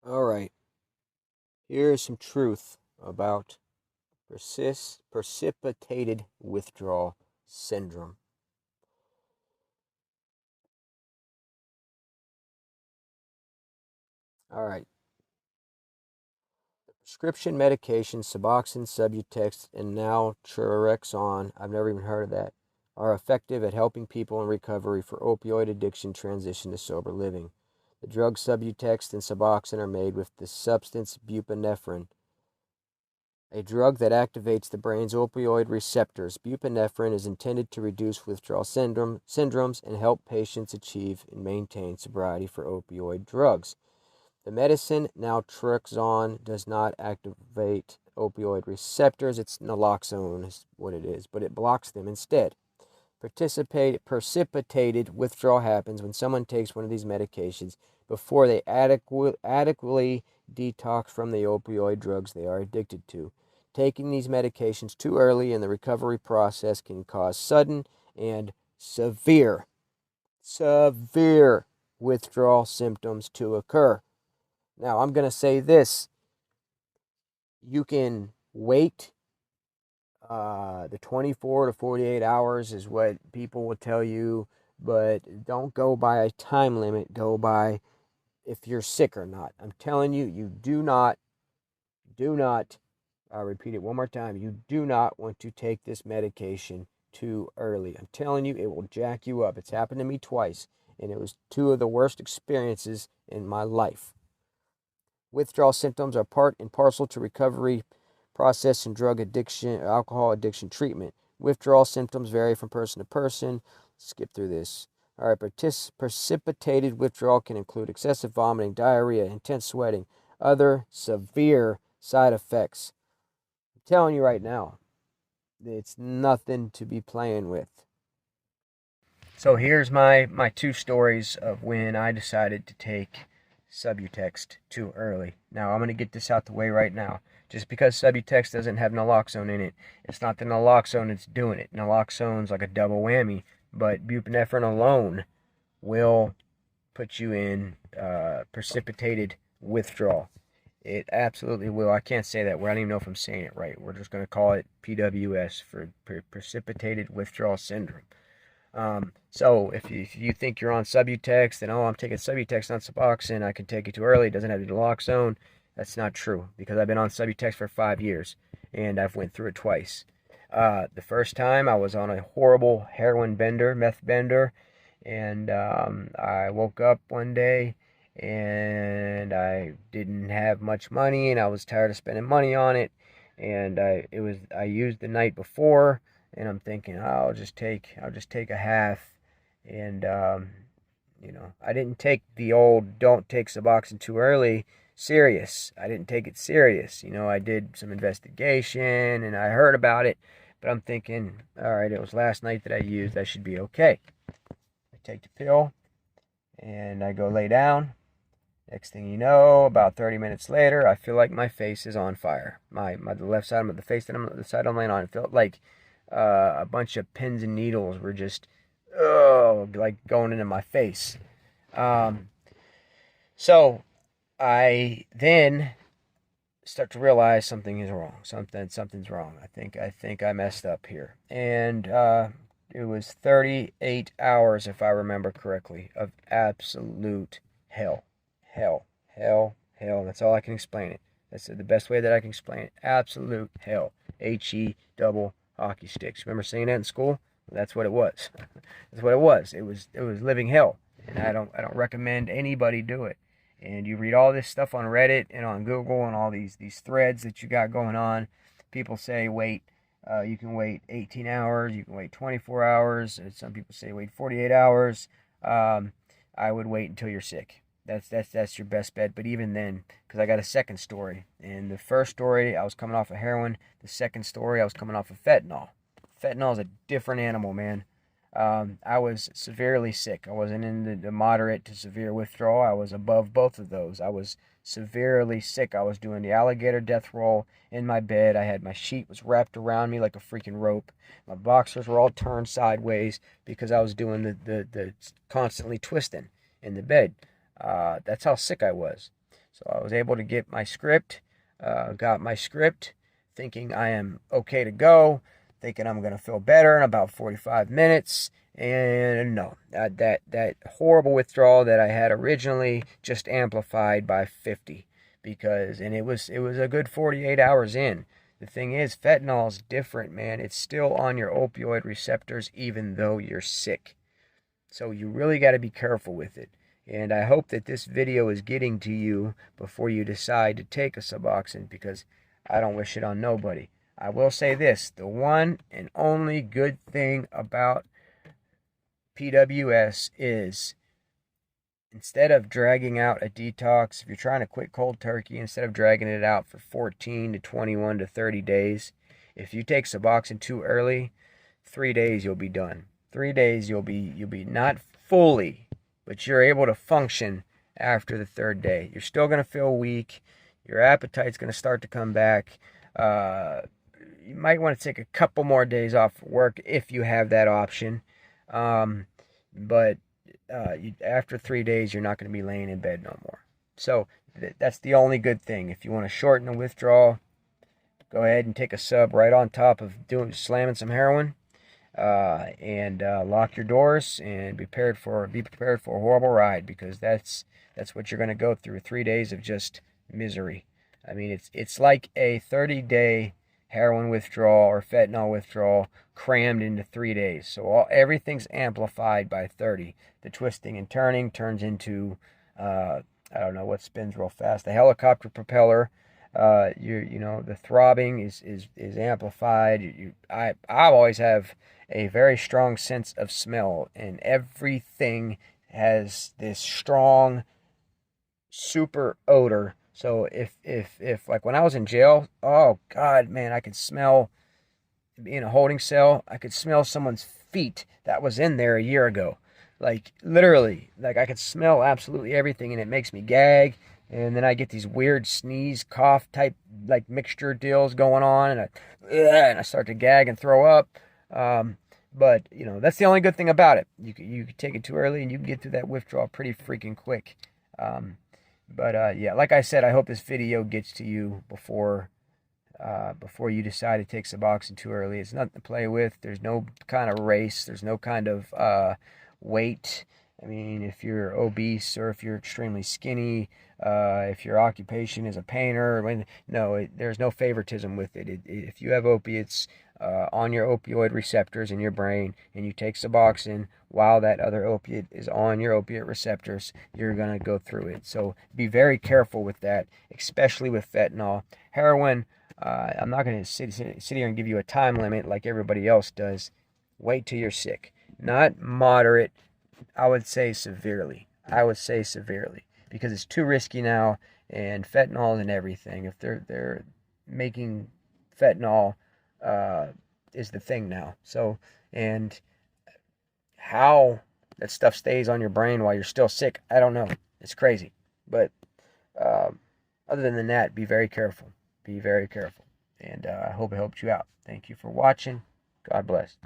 All right, here's some truth about precipitated withdrawal syndrome. All right, prescription medications, Suboxone, Subutex, and now Chirexon, I've never even heard of that, are effective at helping people in recovery for opioid addiction transition to sober living. The drugs Subutex and Suboxone are made with the substance buprenorphine, a drug that activates the brain's opioid receptors. Buprenorphine is intended to reduce withdrawal syndromes and help patients achieve and maintain sobriety for opioid drugs. The medicine naltrexone does not activate opioid receptors. It's naloxone is what it is, but it blocks them instead. Precipitated withdrawal happens when someone takes one of these medications before they adequately detox from the opioid drugs they are addicted to. Taking these medications too early in the recovery process can cause sudden and severe withdrawal symptoms to occur. Now, I'm going to say this: you can wait. The 24 to 48 hours is what people will tell you, but don't go by a time limit. Go by if you're sick or not. I'm telling you, you do not, I'll repeat it one more time, you do not want to take this medication too early. I'm telling you, it will jack you up. It's happened to me twice, and it was two of the worst experiences in my life. Withdrawal symptoms are part and parcel to recovery process and drug addiction, alcohol addiction treatment. Withdrawal symptoms vary from person to person. Skip through this. All right, precipitated withdrawal can include excessive vomiting, diarrhea, intense sweating, other severe side effects. I'm telling you right now, it's nothing to be playing with. So here's my two stories of when I decided to take Subutex too early. Now I'm going to get this out the way right now. Just because Subutex doesn't have naloxone in it, it's not the naloxone that's doing it. Naloxone's like a double whammy, but buprenorphine alone will put you in precipitated withdrawal. It absolutely will. I can't say that word. I don't even know if I'm saying it right. We're just going to call it PWS for precipitated withdrawal syndrome. So if you think you're on Subutex, then I'm taking Subutex, not Suboxone. I can take it too early. It doesn't have the naloxone. That's not true because I've been on Subutex for 5 years and I've went through it twice. The first time I was on a horrible heroin bender, meth bender, and I woke up one day and I didn't have much money and I was tired of spending money on it. And I used the night before and I'm thinking, oh, I'll just take a half, and I didn't take the old "don't take Suboxone too early" serious. I didn't take it serious. I did some investigation and I heard about it, but I'm thinking, all right, it was last night that I used. I should be okay. I take the pill and I go lay down. Next thing you know, about 30 minutes later, I feel like my face is on fire. The left side of the face the side I'm laying on, it felt like a bunch of pins and needles were just, like going into my face. Um, so I then start to realize something is wrong. Something's wrong. I think I messed up here. And it was 38 hours, if I remember correctly, of absolute hell. Hell, hell, hell. That's all I can explain it. That's the best way that I can explain it. Absolute hell. H-E double hockey sticks. Remember saying that in school? Well, that's what it was. That's what it was. It was living hell. And I don't recommend anybody do it. And you read all this stuff on Reddit and on Google and all these threads that you got going on. People say wait, you can wait 18 hours, you can wait 24 hours. And some people say wait 48 hours. I would wait until you're sick. That's your best bet. But even then, because I got a second story. And the first story, I was coming off of heroin. The second story, I was coming off of fentanyl. Fentanyl is a different animal, man. I was severely sick. I wasn't in the moderate to severe withdrawal. I was above both of those. I was severely sick. I was doing the alligator death roll in my bed. My sheet was wrapped around me like a freaking rope. My boxers were all turned sideways because I was doing the constantly twisting in the bed. That's how sick I was. So I was able to get my script, got my script, thinking I am okay to go, thinking I'm going to feel better in about 45 minutes. And no, that horrible withdrawal that I had originally just amplified by 50, and it was a good 48 hours in. The thing is, fentanyl is different, man. It's still on your opioid receptors even though you're sick. So you really got to be careful with it. And I hope that this video is getting to you before you decide to take a Suboxone, because I don't wish it on nobody. I will say this, the one and only good thing about PWS is, instead of dragging out a detox, if you're trying to quit cold turkey, instead of dragging it out for 14 to 21 to 30 days, if you take Suboxone too early, 3 days you'll be done. 3 days you'll be not fully, but you're able to function after the third day. You're still going to feel weak. Your appetite's going to start to come back. You might want to take a couple more days off work if you have that option. But after 3 days, you're not going to be laying in bed no more. So that's the only good thing. If you want to shorten the withdrawal, go ahead and take a sub right on top of slamming some heroin, and lock your doors and be prepared for a horrible ride, because that's what you're going to go through. 3 days of just misery. I mean, it's like a 30-day heroin withdrawal or fentanyl withdrawal crammed into 3 days. So everything's amplified by 30. The twisting and turning turns into, I don't know what spins real fast. The helicopter propeller. The throbbing is amplified. I always have a very strong sense of smell, and everything has this strong, super odor. So if like when I was in jail, oh God, man, I could smell, in a holding cell, I could smell someone's feet that was in there a year ago. Like literally, like I could smell absolutely everything, and it makes me gag. And then I get these weird sneeze, cough type like mixture deals going on, and I start to gag and throw up. But that's the only good thing about it. You can take it too early, and you can get through that withdrawal pretty freaking quick. Yeah, like I said, I hope this video gets to you before you decide to take Suboxone too early. It's nothing to play with. There's no kind of race. There's no kind of weight. I mean, if you're obese or if you're extremely skinny, if your occupation is a painter, there's no favoritism with it. If you have opiates on your opioid receptors in your brain, and you take Suboxone while that other opiate is on your opiate receptors, you're going to go through it. So be very careful with that, especially with fentanyl. Heroin, I'm not going to sit here and give you a time limit like everybody else does. Wait till you're sick. Not moderate. I would say severely. Because it's too risky now, and fentanyl and everything. If they're making fentanyl is the thing now. So, and how that stuff stays on your brain while you're still sick, I don't know. It's crazy. But other than that, be very careful. Be very careful. And I hope it helped you out. Thank you for watching. God bless.